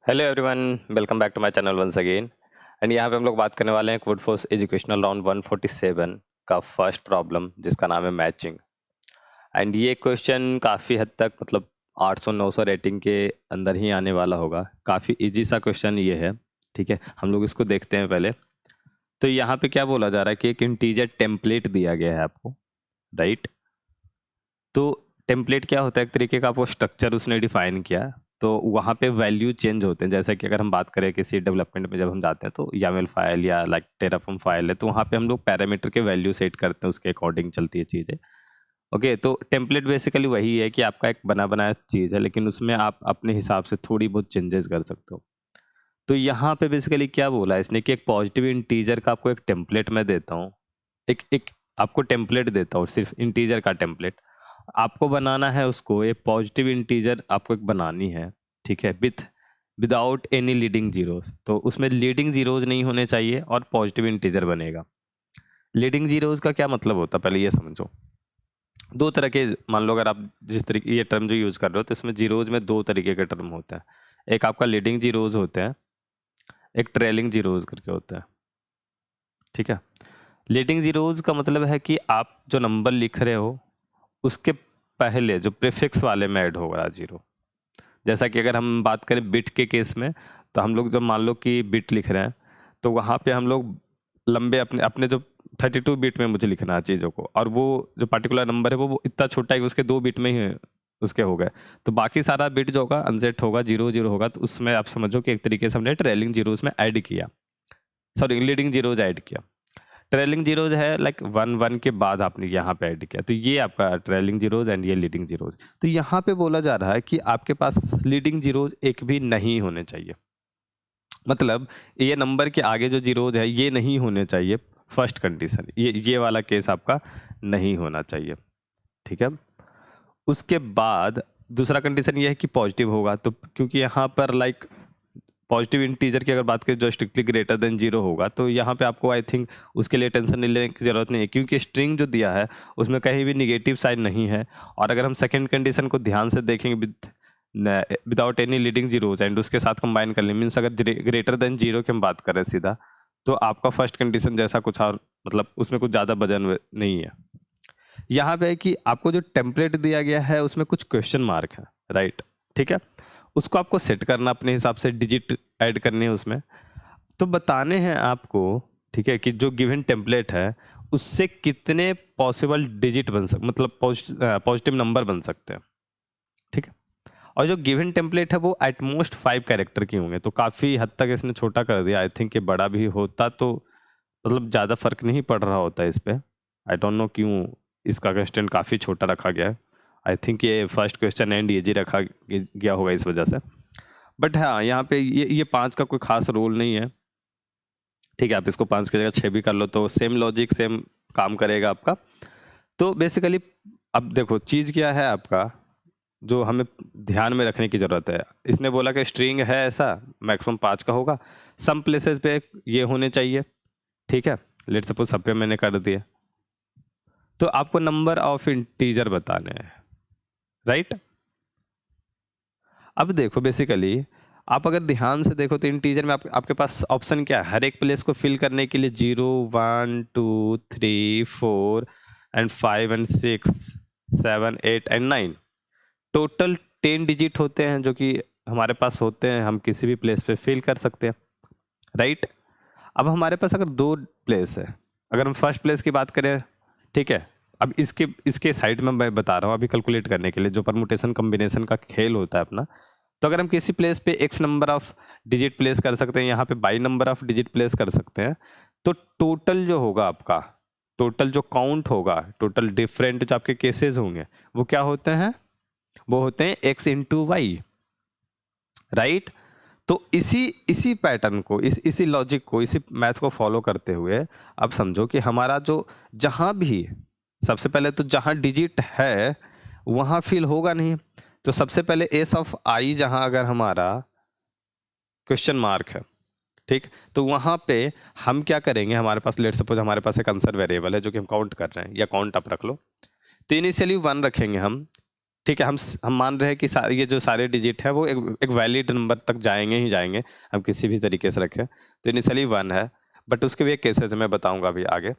Hello everyone, welcome back to my channel once again. And यहाँ पे हम लोग बात करने वाले हैं वुड फोर्स एजुकेशनल राउंड 147 का फर्स्ट प्रॉब्लम, जिसका नाम है मैचिंग। एंड ये क्वेश्चन काफ़ी हद तक मतलब 800-900 रेटिंग के अंदर ही आने वाला होगा। काफ़ी इजी सा क्वेश्चन ये है। ठीक है, हम लोग इसको देखते हैं पहले। तो यहाँ पे क्या बोला जा रहा है कि एक इंटीजर टेम्पलेट दिया गया है आपको, राइट। तो टेम्पलेट क्या होता है? एक तरीके का आपको स्ट्रक्चर उसने डिफाइन किया, तो वहाँ पे वैल्यू चेंज होते हैं। जैसे कि अगर हम बात करें किसी डेवलपमेंट में जब हम जाते हैं तो YAML फाइल या लाइक टेराफॉर्म फाइल है, तो वहाँ पे हम लोग पैरामीटर के वैल्यू सेट करते हैं, उसके अकॉर्डिंग चलती है चीज़ें। ओके, तो टेम्पलेट बेसिकली वही है कि आपका एक बना बनाया चीज़ है, लेकिन उसमें आप अपने हिसाब से थोड़ी बहुत चेंजेस कर सकते हो। तो यहाँ पे बेसिकली क्या बोला है इसने कि एक पॉजिटिव इंटीजर का आपको एक टेम्पलेट मैं देता हूँ। एक एक आपको टेम्पलेट देता हूँ, सिर्फ इंटीजर का टेम्पलेट आपको बनाना है। उसको एक पॉजिटिव इंटीजर आपको एक बनानी है, ठीक है, विदाउट एनी लीडिंग जीरोस। तो उसमें लीडिंग जीरोज नहीं होने चाहिए और पॉजिटिव इंटीजर बनेगा। लीडिंग जीरोज का क्या मतलब होता है पहले ये समझो। दो तरह के, मान लो अगर आप जिस तरीके ये टर्म जो यूज़ कर रहे हो, तो इसमें जीरोज में दो तरीके के टर्म होते हैं। एक आपका लीडिंग जीरोज होते हैं, एक ट्रेलिंग जीरोज करके होता है। ठीक है, लीडिंग जीरोज का मतलब है कि आप जो नंबर लिख रहे हो उसके पहले जो प्रीफिक्स वाले में ऐड होगा जीरो। जैसा कि अगर हम बात करें बिट के केस में, तो हम लोग जब मान लो कि बिट लिख रहे हैं, तो वहाँ पे हम लोग लंबे अपने अपने जो 32 बिट में मुझे लिखना है चीज़ों को, और वो जो पर्टिकुलर नंबर है वो इतना छोटा है कि उसके 2 बिट में ही उसके हो गए। तो बाकी सारा बिट जो होगा अनसेट होगा, जीरो जीरो होगा। तो उसमें आप समझो कि एक तरीके से हमने ट्रेलिंग जीरो उसमें ऐड किया, सॉरी लीडिंग जीरोज ऐड किया। ट्रेलिंग जीरोज है लाइक 1 1 के बाद आपने यहाँ पे ऐड किया, तो ये आपका ट्रेलिंग जीरोज एंड ये लीडिंग जीरोज। तो यहाँ पे बोला जा रहा है कि आपके पास लीडिंग जीरोज एक भी नहीं होने चाहिए। मतलब ये नंबर के आगे जो जीरोज है ये नहीं होने चाहिए। फर्स्ट कंडीशन ये वाला केस आपका नहीं होना चाहिए। ठीक है, उसके बाद दूसरा कंडीशन ये है कि पॉजिटिव होगा। तो क्योंकि यहाँ पर लाइक पॉजिटिव इंटीजर की अगर बात करें जो स्ट्रिक्टली ग्रेटर देन जीरो होगा, तो यहाँ पे आपको आई थिंक उसके लिए टेंशन नहीं लेने की ज़रूरत नहीं है, क्योंकि स्ट्रिंग जो दिया है उसमें कहीं भी निगेटिव साइन नहीं है। और अगर हम सेकंड कंडीशन को ध्यान से देखेंगे, without any leading zeros and उसके साथ कंबाइन कर लें, मीन्स अगर ग्रेटर देन जीरो की हम बात करें सीधा, तो आपका फर्स्ट कंडीशन जैसा कुछ और, मतलब उसमें कुछ ज़्यादा वजन नहीं है। यहाँ पे है कि आपको जो टेम्पलेट दिया गया है उसमें कुछ क्वेश्चन मार्क है, राइट। ठीक है, उसको आपको सेट करना अपने हिसाब से, डिजिट ऐड करने हैं उसमें, तो बताने हैं आपको। ठीक है, कि जो गिवन टेम्पलेट है उससे कितने पॉसिबल डिजिट बन सकते, मतलब पॉजिटिव नंबर बन सकते हैं। ठीक है, और जो गिवन टेम्पलेट है वो एटमोस्ट 5 कैरेक्टर की होंगे, तो काफ़ी हद तक इसने छोटा कर दिया। आई थिंक ये बड़ा भी होता तो मतलब ज़्यादा फर्क नहीं पड़ रहा होता इस पे। आई डोंट नो क्यों इसका क्वेश्चन काफ़ी छोटा रखा गया है। आई थिंक ये फर्स्ट क्वेश्चन एंड ईजी रखा गया होगा इस वजह से। बट हाँ, यहाँ पे ये 5 का कोई खास रोल नहीं है। ठीक है, आप इसको 5 की जगह 6 भी कर लो तो सेम लॉजिक सेम काम करेगा आपका। तो बेसिकली अब देखो चीज़ क्या है आपका, जो हमें ध्यान में रखने की ज़रूरत है। इसने बोला कि स्ट्रिंग है ऐसा, मैक्सिमम 5 का होगा, सम प्लेसेस पे ये होने चाहिए। ठीक है, लेट सपोज सब पे मैंने कर दिया, तो आपको नंबर ऑफ इंटीजर बताने हैं, राइट। अब देखो बेसिकली आप अगर ध्यान से देखो तो इंटीजर में आपके पास ऑप्शन क्या है, हर एक प्लेस को फिल करने के लिए 0 1 2 3 4 and 5 and 6 7 8 and 9, total 10 digit होते हैं जो कि हमारे पास होते हैं, हम किसी भी प्लेस पे फिल कर सकते हैं, राइट। अब हमारे पास अगर दो प्लेस है, अगर हम फर्स्ट प्लेस की बात करें, ठीक है, अब इसके इसके साइड में मैं बता रहा हूँ अभी कैलकुलेट करने के लिए, जो परमुटेशन कॉम्बिनेशन का खेल होता है अपना। तो अगर हम किसी प्लेस पे x number of digit place कर सकते हैं, यहाँ पे by number of digit place कर सकते हैं, तो टोटल जो होगा आपका, टोटल जो काउंट होगा, टोटल डिफरेंट जो आपके केसेस होंगे वो क्या होते हैं, वो होते हैं एक्स इंटू वाई, राइट। तो इसी इसी पैटर्न को, इसी लॉजिक को, इसी मैथ को फॉलो करते हुए अब समझो कि हमारा जो जहाँ भी, सबसे पहले तो जहाँ डिजिट है वहाँ फिल होगा नहीं, तो सबसे पहले एस ऑफ आई जहाँ अगर हमारा क्वेश्चन मार्क है, ठीक, तो वहाँ पे हम क्या करेंगे, हमारे पास लेट सपोज हमारे पास एक आंसर वेरिएबल है जो कि हम काउंट कर रहे हैं, या काउंट आप रख लो, तो इनिशियली 1 रखेंगे हम। ठीक है, हम मान रहे हैं कि ये जो सारे डिजिट है वो एक वैलिड नंबर तक जाएंगे ही जाएंगे, हम किसी भी तरीके से रखें। तो इनिशियली 1 है, बट उसके भी एक केसेस मैं बताऊंगा अभी आगे।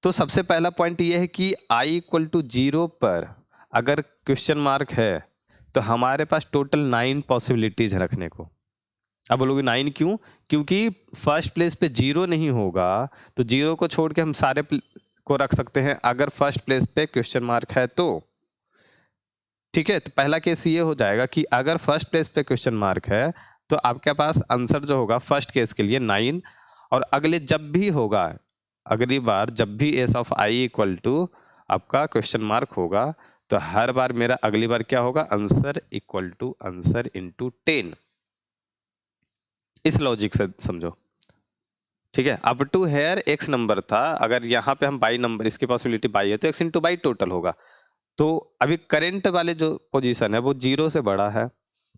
तो सबसे पहला पॉइंट ये है कि i इक्वल टू 0 पर अगर क्वेश्चन मार्क है तो हमारे पास टोटल 9 पॉसिबिलिटीज है रखने को। अब बोलोगे 9 क्यों? क्योंकि फर्स्ट प्लेस पे 0 नहीं होगा तो 0 को छोड़ के हम सारे को रख सकते हैं अगर फर्स्ट प्लेस पे क्वेश्चन मार्क है तो। ठीक है, तो पहला केस ये हो जाएगा कि अगर फर्स्ट प्लेस पे क्वेश्चन मार्क है तो आपके पास आंसर जो होगा फर्स्ट केस के लिए 9, और अगले जब भी होगा, अगली बार जब भी S of I equal to आपका क्वेश्चन मार्क होगा तो हर बार मेरा अगली बार क्या होगा, answer equal to answer into 10। इस लॉजिक से समझो। ठीक है, up to here X number था, अगर यहाँ पे हम बाई नंबर, इसकी पॉसिबिलिटी बाई है तो एक्स इंटू बाई टोटल होगा। तो अभी करंट वाले जो पोजीशन है वो 0 से बड़ा है,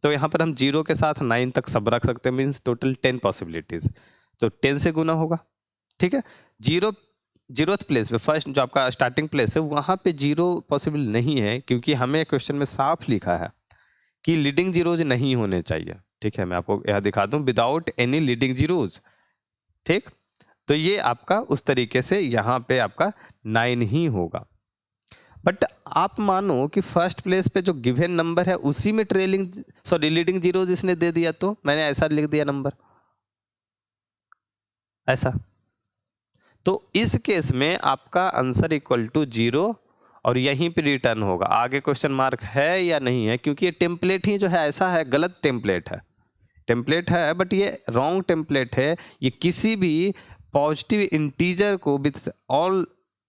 तो यहाँ पर हम 0 के साथ 9 तक सब रख सकते हैं, मीन्स टोटल 10 पॉसिबिलिटीज, तो 10 से गुना होगा। ठीक है, 0th प्लेस पे, फर्स्ट जो आपका स्टार्टिंग प्लेस है वहाँ पे 0 पॉसिबल नहीं है, क्योंकि हमें क्वेश्चन में साफ लिखा है कि लीडिंग जीरोज नहीं होने चाहिए। ठीक है, मैं आपको यह दिखा दूं, विदाउट एनी लीडिंग जीरोज। ठीक, तो ये आपका उस तरीके से यहाँ पे आपका 9 ही होगा। बट आप मानो कि फर्स्ट प्लेस पे जो गिवन नंबर है उसी में लीडिंग जीरोज इसने दे दिया, तो मैंने ऐसा लिख दिया नंबर ऐसा, तो इस केस में आपका आंसर इक्वल टू 0 और यहीं पे रिटर्न होगा। आगे क्वेश्चन मार्क है या नहीं है, क्योंकि ये टेम्पलेट ही जो है ऐसा है, गलत टेम्पलेट है बट ये रॉन्ग टेम्पलेट है। ये किसी भी पॉजिटिव इंटीजर को विथ ऑल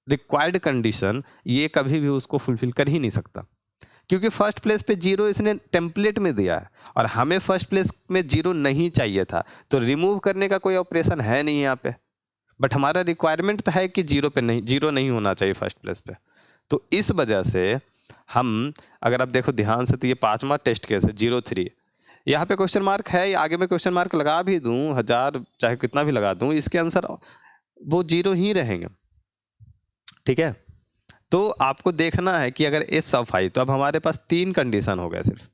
रिक्वायर्ड कंडीशन ये कभी भी उसको फुलफिल कर ही नहीं सकता, क्योंकि फर्स्ट प्लेस पे 0 इसने टेम्पलेट में दिया है और हमें फर्स्ट प्लेस में 0 नहीं चाहिए था, तो रिमूव करने का कोई ऑपरेशन है नहीं यहाँ पे। बट हमारा रिक्वायरमेंट तो है कि 0 नहीं होना चाहिए फर्स्ट प्लेस पे। तो इस वजह से हम, अगर आप देखो ध्यान से, तो ये 5वां टेस्ट केस है 03, यहाँ पे क्वेश्चन मार्क है, आगे में क्वेश्चन मार्क लगा भी दूं 1000 चाहे कितना भी लगा दूं, इसके आंसर वो 0 ही रहेंगे। ठीक है, तो आपको देखना है कि अगर एस ऑफ आई, तो अब हमारे पास 3 कंडीशन हो गया सिर्फ।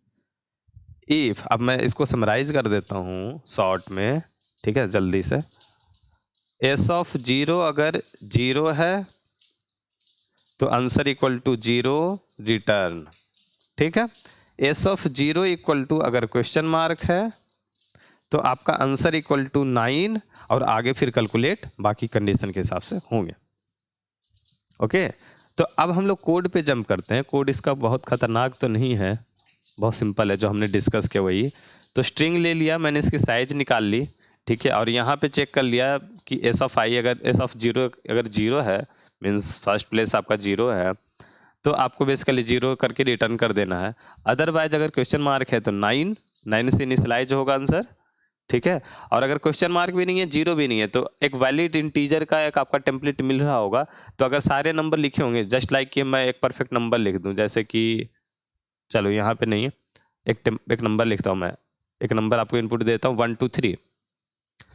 इफ, अब मैं इसको समराइज कर देता हूँ शॉर्ट में, ठीक है, जल्दी से। एस ऑफ 0 अगर 0 है तो आंसर इक्वल टू 0 रिटर्न। ठीक है, एस ऑफ 0 इक्वल टू अगर क्वेश्चन मार्क है तो आपका आंसर इक्वल टू 9 और आगे फिर कैलकुलेट बाकी कंडीशन के हिसाब से होंगे। ओके, तो अब हम लोग कोड पे जंप करते हैं। कोड इसका बहुत खतरनाक तो नहीं है, बहुत सिंपल है, जो हमने डिस्कस किया वही। तो स्ट्रिंग ले लिया मैंने, इसकी साइज निकाल ली। ठीक है, और यहाँ पे चेक कर लिया कि एस ऑफ आई, अगर एस ऑफ 0 अगर 0 है, मीन्स फर्स्ट प्लेस आपका 0 है, तो आपको बेसिकली 0 करके रिटर्न कर देना है। अदरवाइज अगर क्वेश्चन मार्क है तो 9 से इनिशियलाइज होगा आंसर। ठीक है, और अगर क्वेश्चन मार्क भी नहीं है, 0 भी नहीं है, तो एक वैलिड इंटीजर का एक आपका टेम्पलेट मिल रहा होगा। तो अगर सारे नंबर लिखे होंगे, जस्ट लाइक कि मैं एक परफेक्ट नंबर लिख दूं, जैसे कि चलो यहाँ पे नहीं है, एक नंबर लिखता हूँ मैं, एक नंबर आपको इनपुट देता हूँ 1 2 3,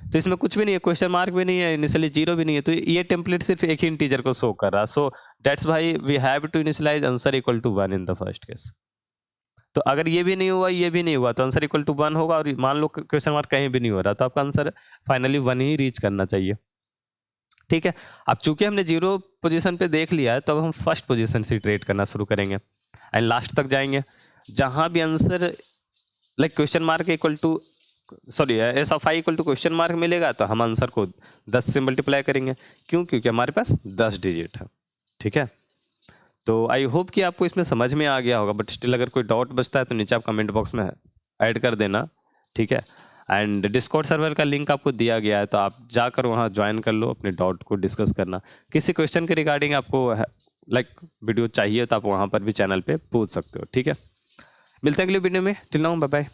तो इसमें कुछ भी नहीं है, क्वेश्चन मार्क भी नहीं है, इनिशियली 0 भी नहीं है, तो ये टेम्पलेट सिर्फ एक ही इंटीजर को शो कर रहा। So that's why we have to initialize answer equal to 1 in the first case. तो अगर ये भी नहीं हुआ, ये भी नहीं हुआ, तो आंसर इक्वल टू 1 होगा, और मान लो क्वेश्चन मार्क कहीं भी नहीं हो रहा, तो आपका आंसर फाइनली 1 ही रीच करना चाहिए। ठीक है, अब चूंकि हमने 0 पोजीशन पे देख लिया है, तो अब हम फर्स्ट पोजीशन से ट्रेड करना शुरू करेंगे एंड लास्ट तक जाएंगे, जहां भी answer like question mark equal to S of I equal to question mark मिलेगा, तो हम आंसर को 10 से मल्टीप्लाई करेंगे। क्यों? क्योंकि हमारे पास 10 डिजिट है। ठीक है, तो आई होप कि आपको इसमें समझ में आ गया होगा, बट स्टिल अगर कोई डाउट बचता है तो नीचे आप कमेंट बॉक्स में ऐड कर देना। ठीक है, एंड डिस्कॉर्ड सर्वर का लिंक आपको दिया गया है, तो आप जाकर वहाँ ज्वाइन कर लो, अपने डाउट को डिस्कस करना। किसी क्वेश्चन के रिगार्डिंग आपको लाइक वीडियो चाहिए तो आप वहाँ पर भी चैनल पे पूछ सकते हो। ठीक है, मिलते हैं अगले वीडियो में, टिल नाउ बाय बाय।